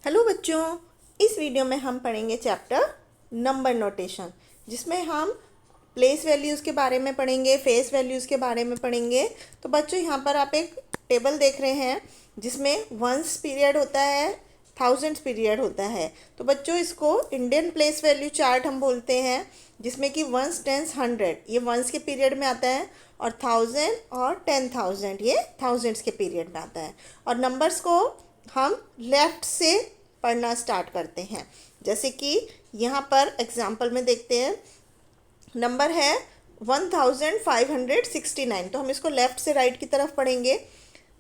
Hello बच्चों, इस video में हम पढ़ेंगे चैप्टर नंबर नोटेशन, जिसमें हम प्लेस वैल्यूज़ के बारे में पढ़ेंगे, फेस वैल्यूज़ के बारे में पढ़ेंगे। तो बच्चों यहाँ पर आप एक टेबल देख रहे हैं जिसमें वंस पीरियड होता है, थाउजेंड्स पीरियड होता है। तो बच्चों इसको इंडियन प्लेस वैल्यू चार्ट हम बोलते हैं, जिसमें कि वंस, टेंस, हंड्रेड ये वंस के पीरियड में आता है और थाउजेंड और 10,000 ये थाउजेंड्स के पीरियड में आता है। और नंबर्स को हम लेफ़्ट से पढ़ना स्टार्ट करते हैं। जैसे कि यहाँ पर एग्जाम्पल में देखते हैं, नंबर है 1569, तो हम इसको लेफ़्ट से राइट की तरफ पढ़ेंगे।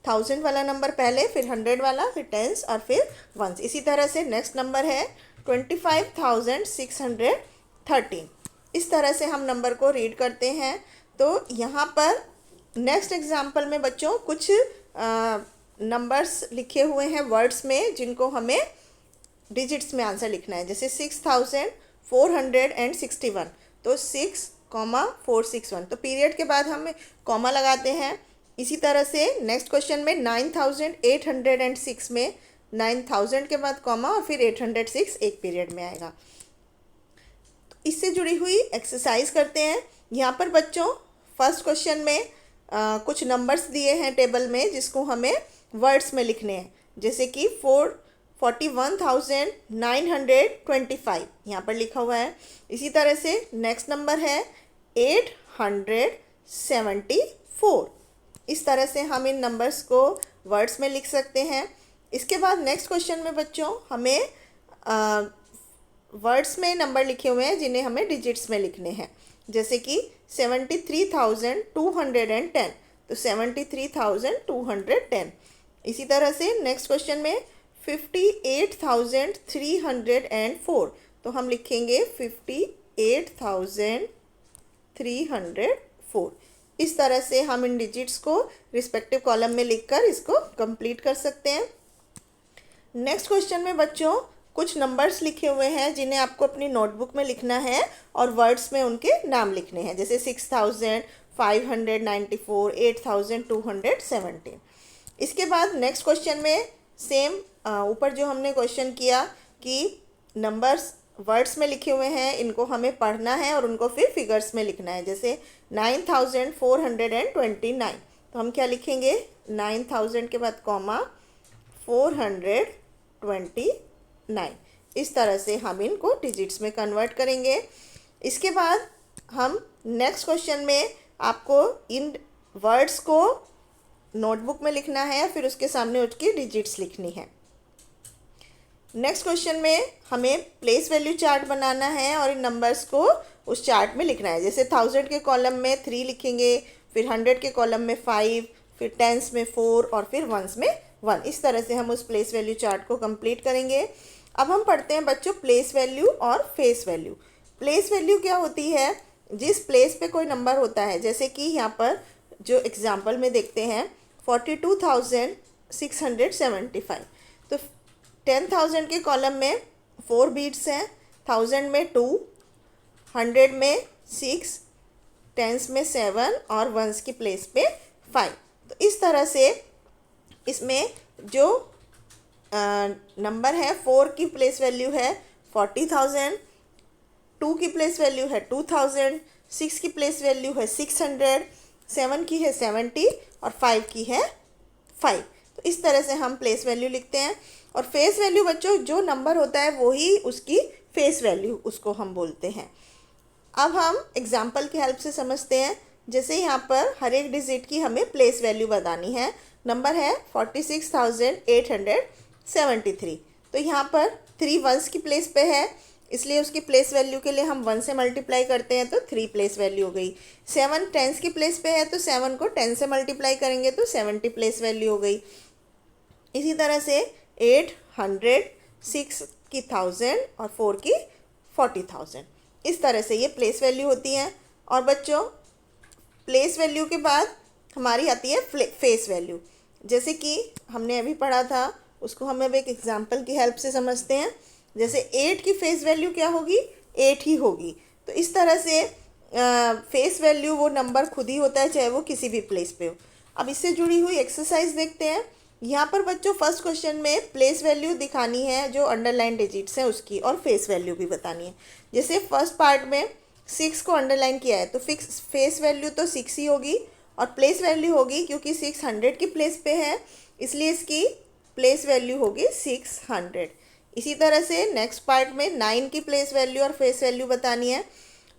1000 वाला नंबर पहले, फिर 100 वाला, फिर टेंस और फिर वंस। इसी तरह से नेक्स्ट नंबर है 25,613। इस तरह से हम नंबर को रीड करते हैं। तो यहाँ पर नेक्स्ट एग्जाम्पल में बच्चों कुछ नंबर्स लिखे हुए हैं वर्ड्स में, जिनको हमें डिजिट्स में आंसर लिखना है। जैसे 6461, तो 6,461, तो पीरियड के बाद हम कॉमा लगाते हैं। इसी तरह से नेक्स्ट क्वेश्चन में 9806 में 9000 के बाद कॉमा और फिर 806 एक पीरियड में आएगा। तो इससे जुड़ी हुई एक्सरसाइज करते हैं। यहाँ पर बच्चों फर्स्ट क्वेश्चन में कुछ नंबर्स दिए हैं टेबल में, जिसको हमें वर्ड्स में लिखने हैं। जैसे कि 41,925 यहाँ पर लिखा हुआ है। इसी तरह से नेक्स्ट नंबर है 874। इस तरह से हम इन नंबर्स को वर्ड्स में लिख सकते हैं। इसके बाद नेक्स्ट क्वेश्चन में बच्चों हमें वर्ड्स में नंबर लिखे हुए हैं, जिन्हें हमें डिजिट्स में लिखने हैं। जैसे कि 73,210, तो 73,210। इसी तरह से नेक्स्ट क्वेश्चन में 58,304, तो हम लिखेंगे 58,304। इस तरह से हम इन डिजिट्स को रिस्पेक्टिव कॉलम में लिखकर इसको कंप्लीट कर सकते हैं। नेक्स्ट क्वेश्चन में बच्चों कुछ नंबर्स लिखे हुए हैं, जिन्हें आपको अपनी नोटबुक में लिखना है और वर्ड्स में उनके नाम लिखने हैं। जैसे 6,594, 8,217। इसके बाद नेक्स्ट क्वेश्चन में सेम ऊपर जो हमने क्वेश्चन किया कि नंबर्स वर्ड्स में लिखे हुए हैं, इनको हमें पढ़ना है और उनको फिर फिगर्स में लिखना है। जैसे 9,429, तो हम क्या लिखेंगे, 9,000 के बाद कॉमा 429। इस तरह से हम इनको डिजिट्स में कन्वर्ट करेंगे। इसके बाद हम नेक्स्ट क्वेश्चन में आपको इन वर्ड्स को नोटबुक में लिखना है, फिर उसके सामने उसकी डिजिट्स लिखनी है। नेक्स्ट क्वेश्चन में हमें प्लेस वैल्यू चार्ट बनाना है और इन नंबर्स को उस चार्ट में लिखना है। जैसे 1000 के कॉलम में 3 लिखेंगे, फिर 100 के कॉलम में 5, फिर टेंस में 4 और फिर वंस में 1। इस तरह से हम उस प्लेस वैल्यू चार्ट को कंप्लीट करेंगे। अब हम पढ़ते हैं बच्चों प्लेस वैल्यू और फेस वैल्यू। प्लेस वैल्यू क्या होती है, जिस प्लेस पे कोई नंबर होता है। जैसे कि यहाँ पर जो एग्जाम्पल में देखते हैं 42,675, तो 10,000 के कॉलम में 4 बीट्स हैं, 1000 में 2, 100 में 6, टेंस में 7 और वंस की प्लेस पे 5। तो इस तरह से इसमें जो नंबर है 4 की प्लेस वैल्यू है 40,000, 2 की प्लेस वैल्यू है 2,000, 6 की प्लेस वैल्यू है 600, 7 की है 70 और 5 की है 5। तो इस तरह से हम प्लेस वैल्यू लिखते हैं। और फेस वैल्यू बच्चों जो नंबर होता है वही उसकी फेस वैल्यू उसको हम बोलते हैं। अब हम एग्जाम्पल की हेल्प से समझते हैं। जैसे यहाँ पर हर एक डिजिट की हमें प्लेस वैल्यू बतानी है। नंबर है 46,873, तो यहाँ पर 3 वंस की प्लेस पे है, इसलिए उसकी प्लेस वैल्यू के लिए हम 1 से मल्टीप्लाई करते हैं तो 3 प्लेस वैल्यू हो गई। 7 टेंस की प्लेस पे है, तो 7 को 10 से मल्टीप्लाई करेंगे तो 70 प्लेस वैल्यू हो गई। इसी तरह से 800, 6 की 1000 और 4 की 40,000। इस तरह से ये प्लेस वैल्यू होती हैं। और बच्चों प्लेस वैल्यू के बाद हमारी आती है फेस वैल्यू। जैसे कि हमने अभी पढ़ा था, उसको हम अब एक एग्जाम्पल की हेल्प से समझते हैं। जैसे 8 की फेस वैल्यू क्या होगी, 8 ही होगी। तो इस तरह से फेस वैल्यू वो नंबर खुद ही होता है, चाहे वो किसी भी प्लेस पे हो। अब इससे जुड़ी हुई एक्सरसाइज देखते हैं। यहाँ पर बच्चों फर्स्ट क्वेश्चन में प्लेस वैल्यू दिखानी है जो अंडरलाइन डिजिट्स हैं उसकी, और फेस वैल्यू भी बतानी है। जैसे फर्स्ट पार्ट में 6 को अंडरलाइन किया है तो फिक्स फेस वैल्यू तो 6 ही होगी, और प्लेस वैल्यू होगी क्योंकि 6 100 की प्लेस पे है इसलिए इसकी प्लेस वैल्यू होगी 600। इसी तरह से नेक्स्ट पार्ट में 9 की प्लेस वैल्यू और फेस वैल्यू बतानी है,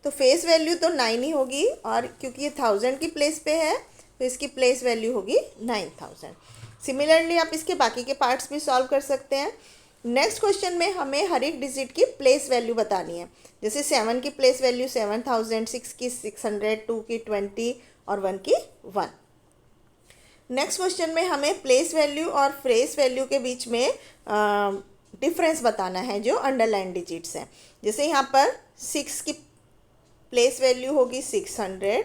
तो फेस वैल्यू तो 9 ही होगी, और क्योंकि ये 1000 की प्लेस पे है तो इसकी प्लेस वैल्यू होगी 9000। सिमिलरली आप इसके बाकी के पार्ट्स भी सॉल्व कर सकते हैं। नेक्स्ट क्वेश्चन में हमें हर एक डिजिट की प्लेस वैल्यू बतानी है। जैसे 7 की प्लेस वैल्यू 7000, 6 की 600, 2 की 20 और 1 की 1। नेक्स्ट क्वेश्चन में हमें प्लेस वैल्यू और फेस वैल्यू के बीच में डिफरेंस बताना है जो अंडरलाइन डिजिट्स हैं। जैसे यहाँ पर 6 की प्लेस वैल्यू होगी 600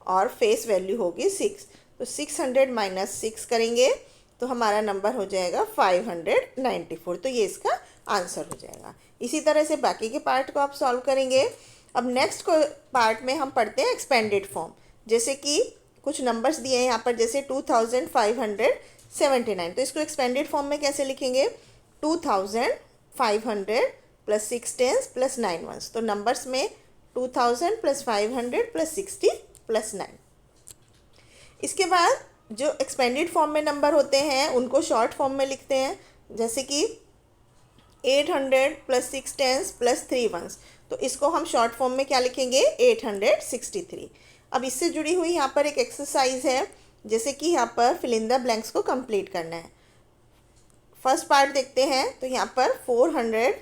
और फेस वैल्यू होगी 6, तो 600 माइनस 6 करेंगे तो हमारा नंबर हो जाएगा 594, तो ये इसका आंसर हो जाएगा। इसी तरह से बाकी के पार्ट को आप सॉल्व करेंगे। अब नेक्स्ट को पार्ट में हम पढ़ते हैं एक्सपेंडेड फॉर्म। जैसे कि कुछ नंबर्स दिए हैं यहाँ पर, जैसे 2579, तो इसको एक्सपेंडेड फॉर्म में कैसे लिखेंगे? 2500 प्लस 6 टेंस प्लस 9 वंस, तो नंबर्स में 2000 प्लस 500 प्लस 60 प्लस 9। इसके बाद जो एक्सपेंडेड फॉर्म में नंबर होते हैं उनको शॉर्ट फॉर्म में लिखते हैं। जैसे कि 800 प्लस 6 टेंस प्लस 3 वंस, तो इसको हम शॉर्ट फॉर्म में क्या लिखेंगे? 863। अब इससे जुड़ी हुई यहाँ पर एक एक्सरसाइज है, जैसे कि यहाँ पर फिल इन द ब्लैंक्स को कंप्लीट करना है। फर्स्ट पार्ट देखते हैं, तो यहाँ पर 400,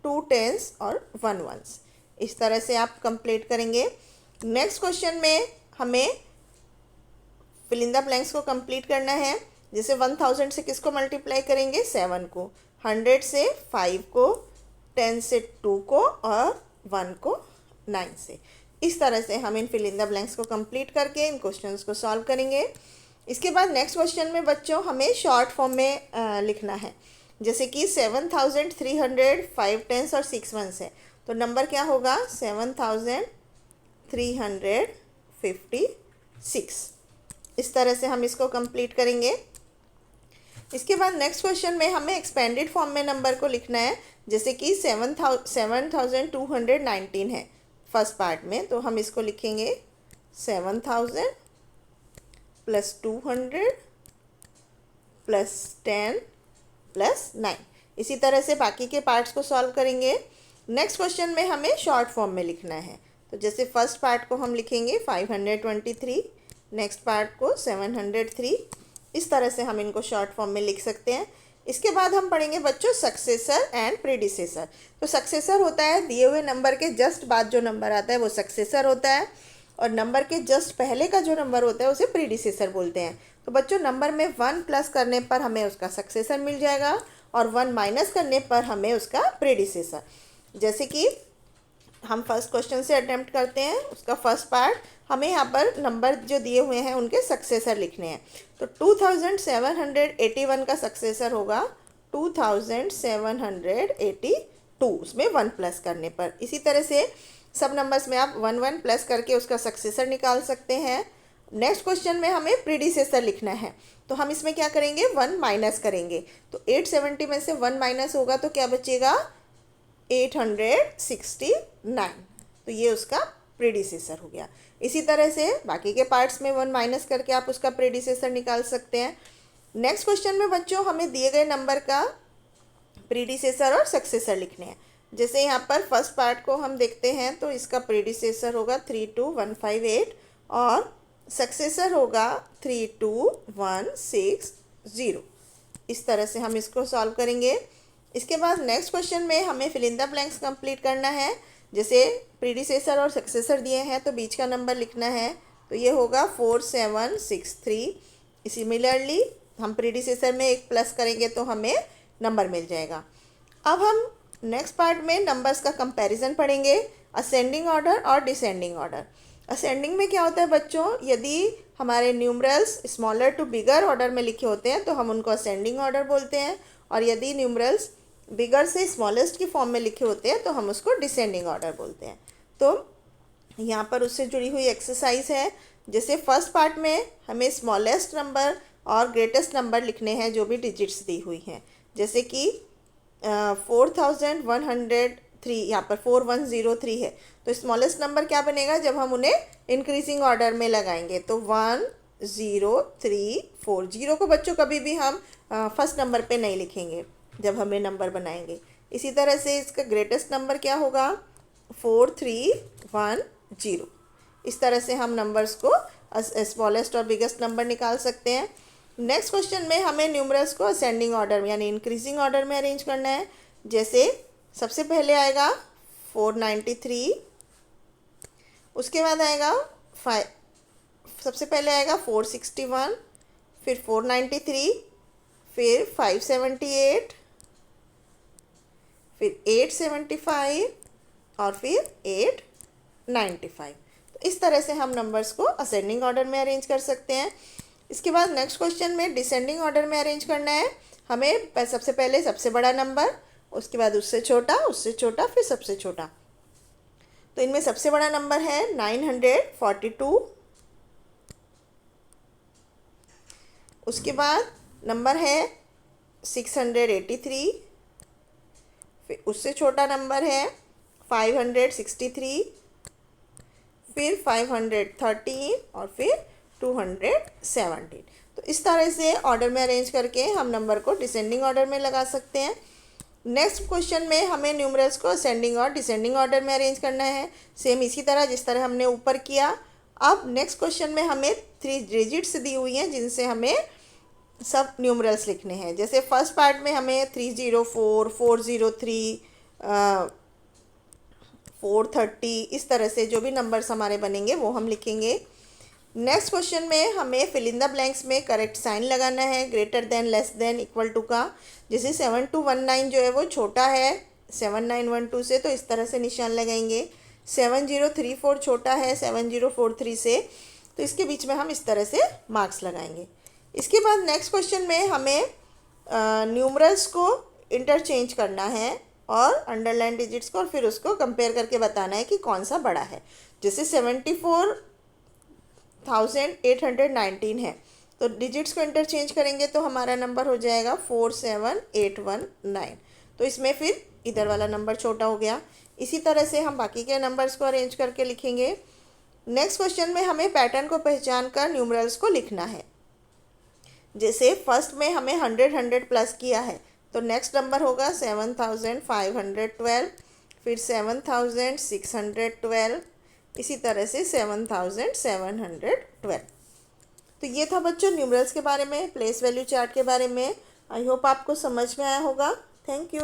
2 टेंस और 1 वंस, इस तरह से आप कंप्लीट करेंगे। नेक्स्ट क्वेश्चन में हमें फिल इन द ब्लैंक्स को कंप्लीट करना है। जैसे 1000 से किसको मल्टीप्लाई करेंगे? 7 को, 100 से 5 को, 10 से 2 को और 1 को 9 से। इस तरह से हम इन फिल इन द ब्लैंक्स को कंप्लीट करके इन क्वेश्चंस को सॉल्व करेंगे। इसके बाद नेक्स्ट क्वेश्चन में बच्चों हमें शॉर्ट फॉर्म में लिखना है। जैसे कि 7300, 5 टेंस और 6 वंस है, तो नंबर क्या होगा? 7356। इस तरह से हम इसको कंप्लीट करेंगे। इसके बाद नेक्स्ट क्वेश्चन में हमें एक्सपेंडेड फॉर्म में नंबर को लिखना है। जैसे कि 7219 है फर्स्ट पार्ट में, तो हम इसको लिखेंगे 7000 प्लस 200 प्लस 10 प्लस 9। इसी तरह से बाकी के पार्ट्स को सॉल्व करेंगे। नेक्स्ट क्वेश्चन में हमें शॉर्ट फॉर्म में लिखना है, तो जैसे फर्स्ट पार्ट को हम लिखेंगे 523, नेक्स्ट पार्ट को 703। इस तरह से हम इनको शॉर्ट फॉर्म में लिख सकते हैं। इसके बाद हम पढ़ेंगे बच्चों सक्सेसर एंड प्रीडिसेसर। तो सक्सेसर होता है दिए हुए नंबर के जस्ट बाद जो नंबर आता है वो सक्सेसर होता है, और नंबर के जस्ट पहले का जो नंबर होता है उसे प्रीडिसेसर बोलते हैं। तो बच्चों नंबर में 1 प्लस करने पर हमें उसका सक्सेसर मिल जाएगा, और 1 माइनस करने पर हमें उसका प्रीडिसेसर। जैसे कि हम फर्स्ट क्वेश्चन से अटेम्प्ट करते हैं, उसका फर्स्ट पार्ट हमें यहाँ पर नंबर जो दिए हुए हैं उनके सक्सेसर लिखने हैं। तो 2781 का सक्सेसर होगा 2782, उसमें 1 प्लस करने पर। इसी तरह से सब नंबर्स में आप 1 1 प्लस करके उसका सक्सेसर निकाल सकते हैं। नेक्स्ट क्वेश्चन में हमें प्रीडिसेसर लिखना है, तो हम इसमें क्या करेंगे? 1 माइनस करेंगे, तो 870 में से 1 माइनस होगा तो क्या बचेगा? 869, तो ये उसका प्रीडिसेसर हो गया। इसी तरह से बाकी के पार्ट्स में 1 माइनस करके आप उसका प्रीडिसेसर निकाल सकते हैं। नेक्स्ट क्वेश्चन में बच्चों हमें दिए गए नंबर का प्रीडिसेसर और सक्सेसर लिखने हैं। जैसे यहाँ पर फर्स्ट पार्ट को हम देखते हैं, तो इसका प्रीडिसेसर होगा 32158 और सक्सेसर होगा 32160। इस तरह से हम इसको सॉल्व करेंगे। इसके बाद नेक्स्ट क्वेश्चन में हमें fill in the blanks complete करना है। जैसे प्रीडिसेसर और सक्सेसर दिए हैं तो बीच का नंबर लिखना है, तो ये होगा 4763। सिमिलरली हम प्रीडिसेसर में 1 प्लस करेंगे तो हमें नंबर मिल जाएगा। अब हम नेक्स्ट पार्ट में नंबर्स का कंपैरिजन पढ़ेंगे, असेंडिंग ऑर्डर और डिसेंडिंग ऑर्डर। असेंडिंग में क्या होता है बच्चों? यदि हमारे numerals smaller to bigger order में लिखे होते हैं तो हम उनको असेंडिंग ऑर्डर बोलते हैं, और यदि न्यूमरल्स बिगर से स्मॉलेस्ट की फॉर्म में लिखे होते हैं तो हम उसको डिसेंडिंग ऑर्डर बोलते हैं। तो यहाँ पर उससे जुड़ी हुई एक्सरसाइज है। जैसे फर्स्ट पार्ट में हमें स्मॉलेस्ट नंबर और ग्रेटेस्ट नंबर लिखने हैं जो भी डिजिट्स दी हुई हैं। जैसे कि 4103, यहाँ पर 4103 है, तो स्मॉलेस्ट नंबर क्या बनेगा जब हम उन्हें इंक्रीजिंग ऑर्डर में लगाएंगे। तो 1034, जीरो को बच्चों कभी भी हम फर्स्ट नंबर पे नहीं लिखेंगे जब हमें नंबर बनाएंगे। इसी तरह से इसका ग्रेटेस्ट नंबर क्या होगा, 4310। इस तरह से हम नंबर्स को स्मॉलेस्ट और बिगेस्ट नंबर निकाल सकते हैं। नेक्स्ट क्वेश्चन में हमें न्यूमरल्स को असेंडिंग ऑर्डर में यानी इंक्रीजिंग ऑर्डर में अरेंज करना है। जैसे सबसे पहले आएगा 493, उसके बाद आएगा सबसे पहले आएगा 461, फिर 493, फिर 578, फिर 875 और फिर 895। तो इस तरह से हम नंबर्स को असेंडिंग ऑर्डर में अरेंज कर सकते हैं। इसके बाद नेक्स्ट क्वेश्चन में डिसेंडिंग ऑर्डर में अरेंज करना है। हमें सबसे पहले सबसे बड़ा नंबर, उसके बाद उससे छोटा, फिर सबसे छोटा। तो इनमें सबसे बड़ा नंबर है 942, उसके बाद नंबर है 683, फिर उससे छोटा नंबर है 563, फिर 513 और फिर 217। तो इस तरह से ऑर्डर में अरेंज करके हम नंबर को डिसेंडिंग ऑर्डर में लगा सकते हैं। नेक्स्ट क्वेश्चन में हमें न्यूमरल्स को असेंडिंग और डिसेंडिंग ऑर्डर में अरेंज करना है, सेम इसी तरह जिस तरह हमने ऊपर किया। अब नेक्स्ट क्वेश्चन में हमें 3 डिजिट्स दी हुई हैं जिनसे हमें सब न्यूमरल्स लिखने हैं। जैसे फर्स्ट पार्ट में हमें 304, 403, 430, इस तरह से जो भी नंबर्स हमारे बनेंगे वो हम लिखेंगे। नेक्स्ट क्वेश्चन में हमें फिल इन द ब्लैंक्स में करेक्ट साइन लगाना है, greater than, less than, equal to का। जैसे 7219 जो है वो छोटा है 7912 से, तो इस तरह से निशान लगाएंगे। 7034 छोटा है 7043 से, तो इसके बीच में हम इस तरह से मार्क्स लगाएंगे। इसके बाद नेक्स्ट क्वेश्चन में हमें न्यूमरल्स को इंटरचेंज करना है और अंडरलाइन डिजिट्स को, और फिर उसको कंपेयर करके बताना है कि कौन सा बड़ा है। जैसे 74,819 है, तो डिजिट्स को इंटरचेंज करेंगे तो हमारा नंबर हो जाएगा 47819। तो इसमें फिर इधर वाला नंबर छोटा हो गया। इसी तरह से हम बाकी के नंबर्स को अरेंज करके लिखेंगे। नेक्स्ट क्वेश्चन में हमें पैटर्न को पहचान कर न्यूमरल्स को लिखना है। जैसे फर्स्ट में हमें 100 प्लस किया है, तो नेक्स्ट नंबर होगा 7512, फिर 7612, इसी तरह से 7712। तो ये था बच्चों न्यूमरल्स के बारे में, प्लेस वैल्यू चार्ट के बारे में। आई होप आपको समझ में आया होगा। Thank you.